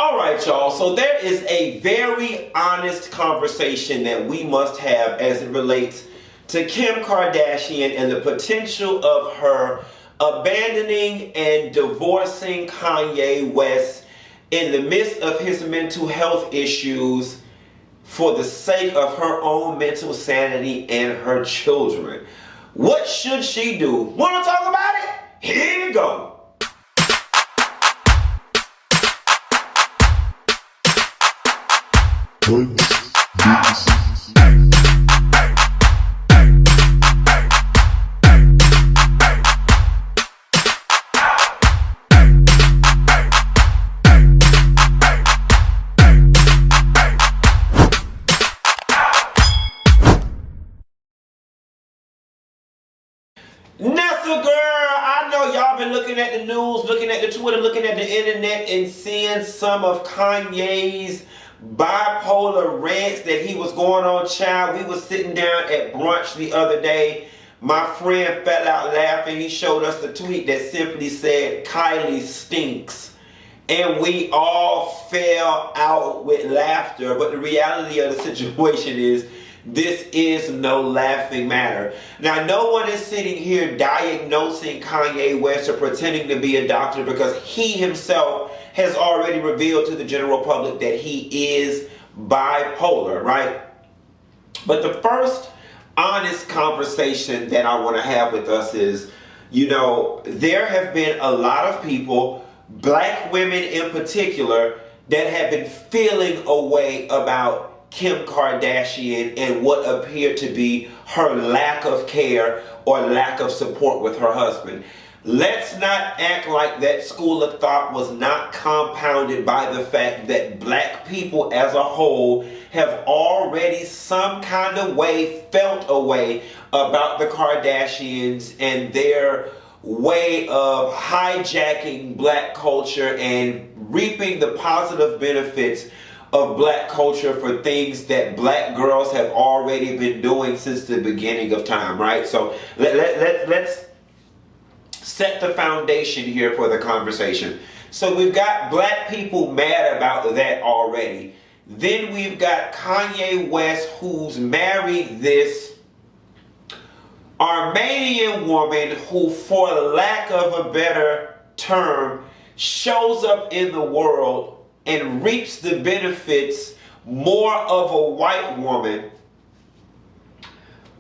All right, y'all. So there is a very honest conversation that we must have as it relates to Kim Kardashian and the potential of her abandoning and divorcing Kanye West in the midst of his mental health issues for the sake of her own mental sanity and her children. What should she do? Want to talk about it? Here you go. Nessa girl, I know y'all been looking at the news, looking at the Twitter, looking at the internet and seeing some of Kanye's bipolar rants that he was going on, child. We was sitting down at brunch the other day. My friend fell out laughing. He showed us a tweet that simply said, "Kylie stinks." And we all fell out with laughter. But the reality of the situation is, this is no laughing matter. Now, no one is sitting here diagnosing Kanye West or pretending to be a doctor, because he himself has already revealed to the general public that he is bipolar, right? But the first honest conversation that I want to have with us is, there have been a lot of people, black women in particular, that have been feeling a way about Kim Kardashian and what appeared to be her lack of care or lack of support with her husband. Let's not act like that school of thought was not compounded by the fact that black people as a whole have already some kind of way felt a way about the Kardashians and their way of hijacking black culture and reaping the positive benefits of black culture for things that black girls have already been doing since the beginning of time, right? So let's set the foundation here for the conversation. So we've got black people mad about that already. Then we've got Kanye West, who's married this Armenian woman who, for lack of a better term, shows up in the world and reaps the benefits more of a white woman,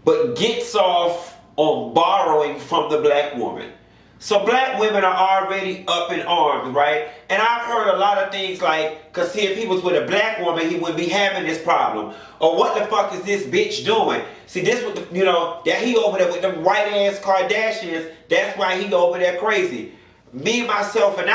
but gets off on borrowing from the black woman. So black women are already up in arms, right? And I've heard a lot of things like, because see, if he was with a black woman, he wouldn't be having this problem. Or what the fuck is this bitch doing? See, this what that he over there with them white ass Kardashians, that's why he over there crazy. Me, myself, and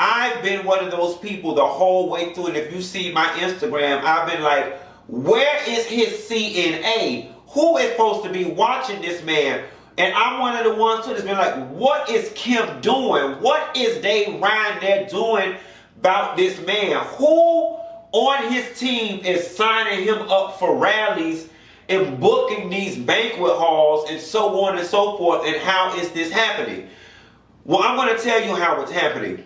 I've been one of those people the whole way through, and if you see my Instagram, I've been like, where is his CNA? Who is supposed to be watching this man? And I'm one of the ones who has been like, what is Kim doing? What is they Ryan there doing about this man? Who on his team is signing him up for rallies and booking these banquet halls and so on and so forth, and how is this happening? Well, I'm going to tell you how it's happening.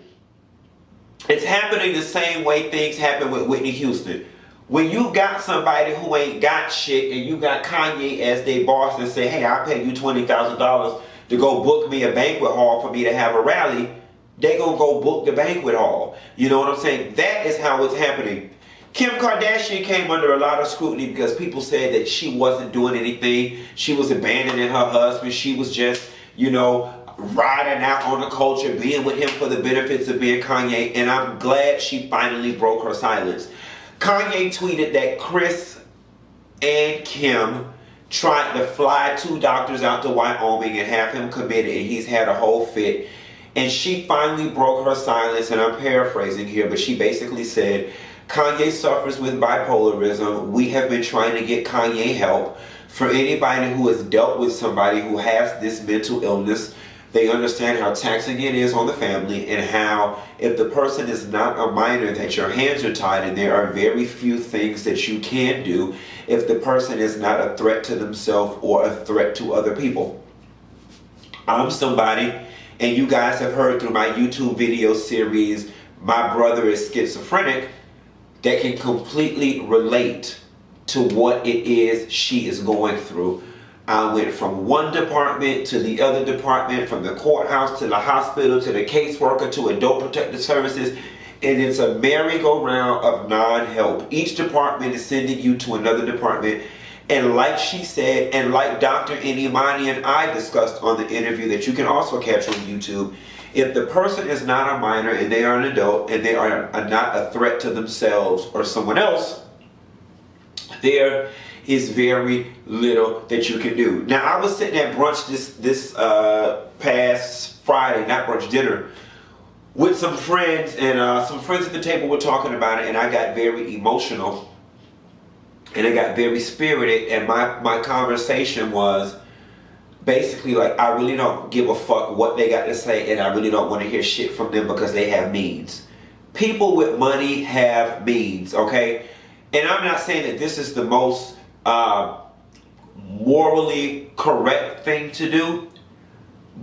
It's happening the same way things happen with Whitney Houston. When you got somebody who ain't got shit and you got Kanye as their boss and say, hey, I'll pay you $20,000 to go book me a banquet hall for me to have a rally, they gonna go book the banquet hall. You know what I'm saying? That is how it's happening. Kim Kardashian came under a lot of scrutiny because people said that she wasn't doing anything. She was abandoning her husband. She was just, riding out on the culture, being with him for the benefits of being Kanye, and I'm glad she finally broke her silence. Kanye tweeted that Chris and Kim tried to fly 2 doctors out to Wyoming and have him committed, and he's had a whole fit. And she finally broke her silence, and I'm paraphrasing here, but she basically said, Kanye suffers with bipolarism. We have been trying to get Kanye help. For anybody who has dealt with somebody who has this mental illness, they understand how taxing it is on the family, and how if the person is not a minor, that your hands are tied and there are very few things that you can do if the person is not a threat to themselves or a threat to other people. I'm somebody, and you guys have heard through my YouTube video series, my brother is schizophrenic that can completely relate to what it is she is going through. I went from one department to the other department, from the courthouse to the hospital to the caseworker to adult protective services, and it's a merry-go-round of non-help. Each department is sending you to another department, and like she said, and like Dr. Inimani and I discussed on the interview that you can also catch on YouTube, if the person is not a minor and they are an adult and they are not a threat to themselves or someone else, there is very little that you can do. Now, I was sitting at brunch this past Friday, not brunch, dinner, with some friends, and some friends at the table were talking about it, and I got very emotional, and I got very spirited, and my conversation was basically like, I really don't give a fuck what they got to say, and I really don't want to hear shit from them because they have means. People with money have means, okay? And I'm not saying that this is the most morally correct thing to do,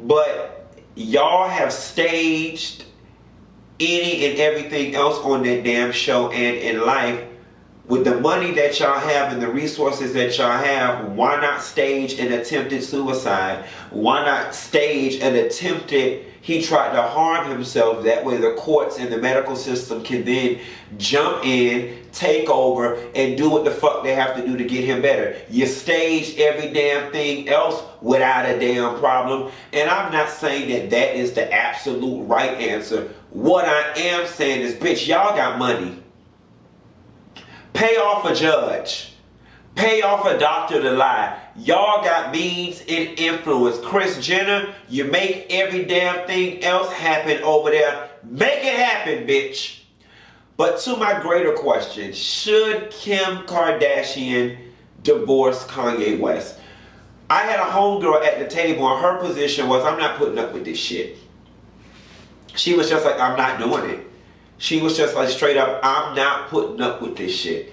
but y'all have staged any and everything else on that damn show and in life. With the money that y'all have and the resources that y'all have, why not stage an attempted suicide? Why not stage an attempted, he tried to harm himself? That way the courts and the medical system can then jump in, take over, and do what the fuck they have to do to get him better. You stage every damn thing else without a damn problem. And I'm not saying that that is the absolute right answer. What I am saying is, bitch, y'all got money. Pay off a judge. Pay off a doctor to lie. Y'all got means and influence. Kris Jenner, you make every damn thing else happen over there. Make it happen, bitch. But to my greater question, should Kim Kardashian divorce Kanye West? I had a homegirl at the table, and her position was, I'm not putting up with this shit. She was just like, I'm not doing it. She was just like, straight up, I'm not putting up with this shit.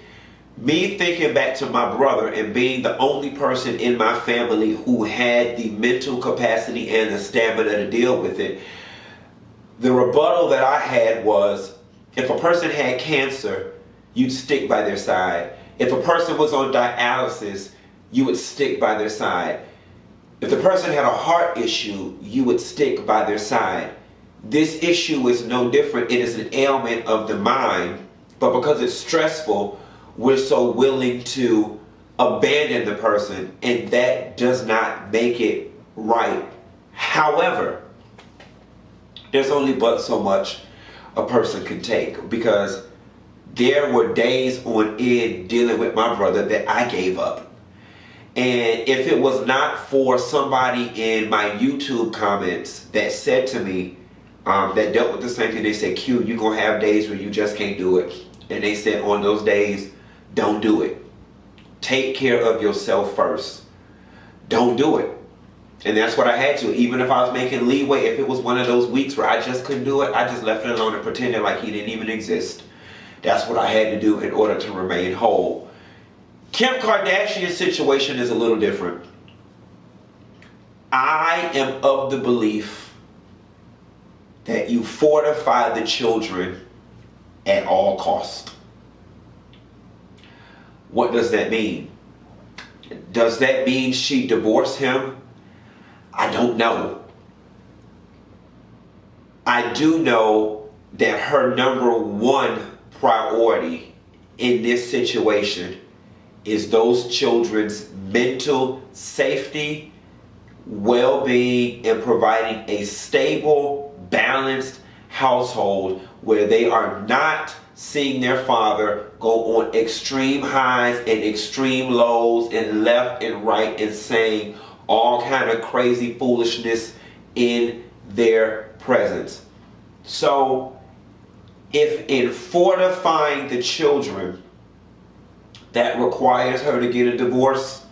Me thinking back to my brother and being the only person in my family who had the mental capacity and the stamina to deal with it, the rebuttal that I had was, if a person had cancer, you'd stick by their side. If a person was on dialysis, you would stick by their side. If the person had a heart issue, you would stick by their side. This issue is no different. It is an ailment of the mind, but because it's stressful, we're so willing to abandon the person, and that does not make it right. However, there's only but so much a person can take, because there were days on end dealing with my brother that I gave up. And if it was not for somebody in my YouTube comments that said to me, that dealt with the same thing, they said, Q, you're going to have days where you just can't do it. And they said on those days, don't do it. Take care of yourself first. Don't do it. And that's what I had to. Even if I was making leeway, if it was one of those weeks where I just couldn't do it, I just left it alone and pretended like he didn't even exist. That's what I had to do in order to remain whole. Kim Kardashian's situation is a little different. I am of the belief that you fortify the children at all costs. What does that mean? Does that mean she divorced him? I don't know. I do know that her number one priority in this situation is those children's mental safety, well-being, and providing a stable, balanced household where they are not seeing their father go on extreme highs and extreme lows and left and right and saying all kind of crazy foolishness in their presence. So if in fortifying the children that requires her to get a divorce,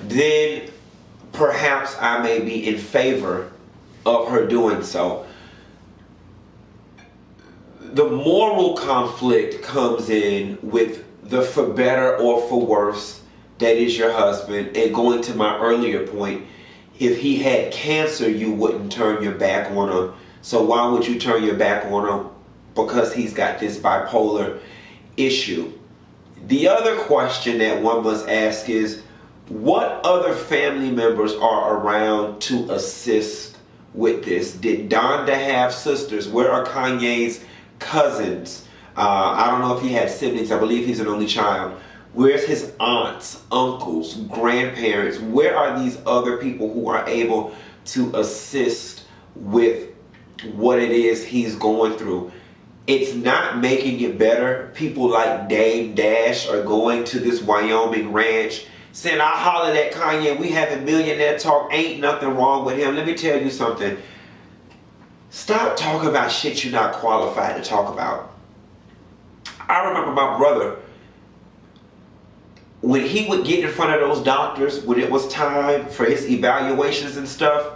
then perhaps I may be in favor of her doing so. The moral conflict comes in with the for better or for worse that is your husband. And going to my earlier point, if he had cancer, you wouldn't turn your back on him. So why would you turn your back on him because he's got this bipolar issue. The other question that one must ask is, what other family members are around to assist with this? Did Donda have sisters? Where are Kanye's cousins? I don't know if he had siblings. I believe he's an only child. Where's his aunts, uncles, grandparents? Where are these other people who are able to assist with what it is he's going through? It's not making it better. People like Dame Dash are going to this Wyoming ranch saying, I hollered at Kanye, we having millionaire talk, ain't nothing wrong with him. Let me tell you something. Stop talking about shit you're not qualified to talk about. I remember my brother, when he would get in front of those doctors, when it was time for his evaluations and stuff,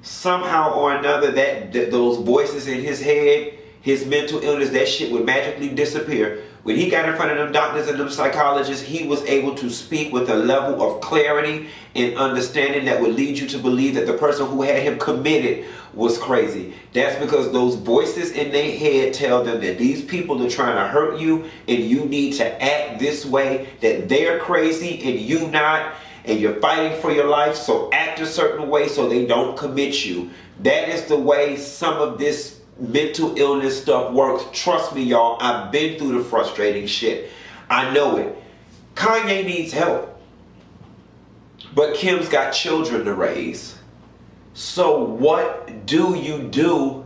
somehow or another that those voices in his head, his mental illness, that shit would magically disappear. When he got in front of them doctors and them psychologists, he was able to speak with a level of clarity and understanding that would lead you to believe that the person who had him committed was crazy. That's because those voices in their head tell them that these people are trying to hurt you and you need to act this way, that they're crazy and you not, and you're fighting for your life, so act a certain way so they don't commit you. That is the way some of this mental illness stuff works. Trust me, y'all, I've been through the frustrating shit. I know it. Kanye needs help, but Kim's got children to raise. So what do you do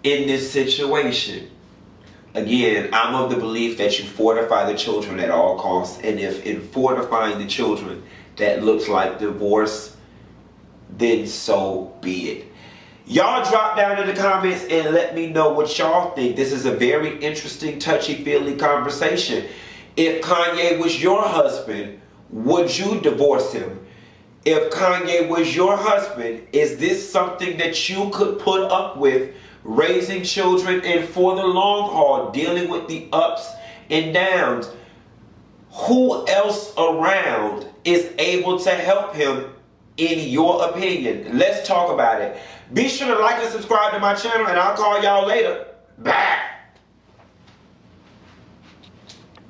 in this situation? Again, I'm of the belief that you fortify the children at all costs, and if in fortifying the children that looks like divorce, then so be it. Y'all drop down in the comments and let me know what y'all think. This is a very interesting, touchy-feely conversation. If Kanye was your husband, would you divorce him? If Kanye was your husband, is this something that you could put up with, raising children and for the long haul, dealing with the ups and downs? Who else around is able to help him, in your opinion? Let's talk about it. Be sure to like and subscribe to my channel, and I'll call y'all later. Bye.